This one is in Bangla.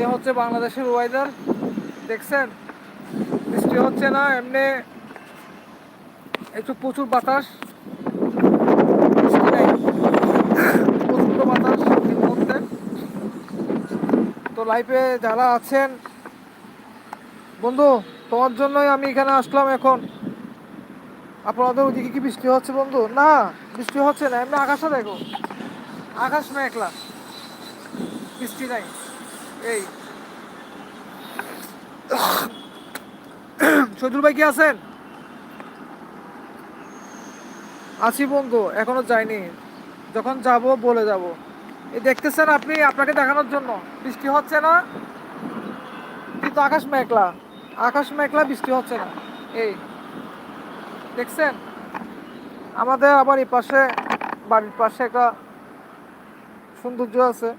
এ হচ্ছে বাংলাদেশের ওয়েদার। দেখছেন, বৃষ্টি হচ্ছে না, এমনি একটু প্রচুর বাতাস, বৃষ্টি নাই, প্রচন্ড বাতাস এই মুহূর্তে। তো লাইফে যারা আছেন, বন্ধু, তোমার জন্যই আমি এখানে আসলাম এখন। আপনাদের ওইদিকে কি বৃষ্টি হচ্ছে বন্ধু? না, বৃষ্টি হচ্ছে না, এমনি আকাশে দেখো, আকাশ মেঘলা, বৃষ্টি নাই। এই শহীদুল ভাই কি আছেন? আছি বন্ধু, এখনো যাইনি, যখন যাব বলে যাব। এই দেখতেছেন আপনি, আপনাকে দেখানোর জন্য বৃষ্টি হচ্ছে না, কিন্তু আকাশ মেঘলা, আকাশ মেঘলা, বৃষ্টি হচ্ছে না। এই দেখছেন, আমাদের আবার এই পাশে, বাড়ির পাশে একটা সৌন্দর্য আছে।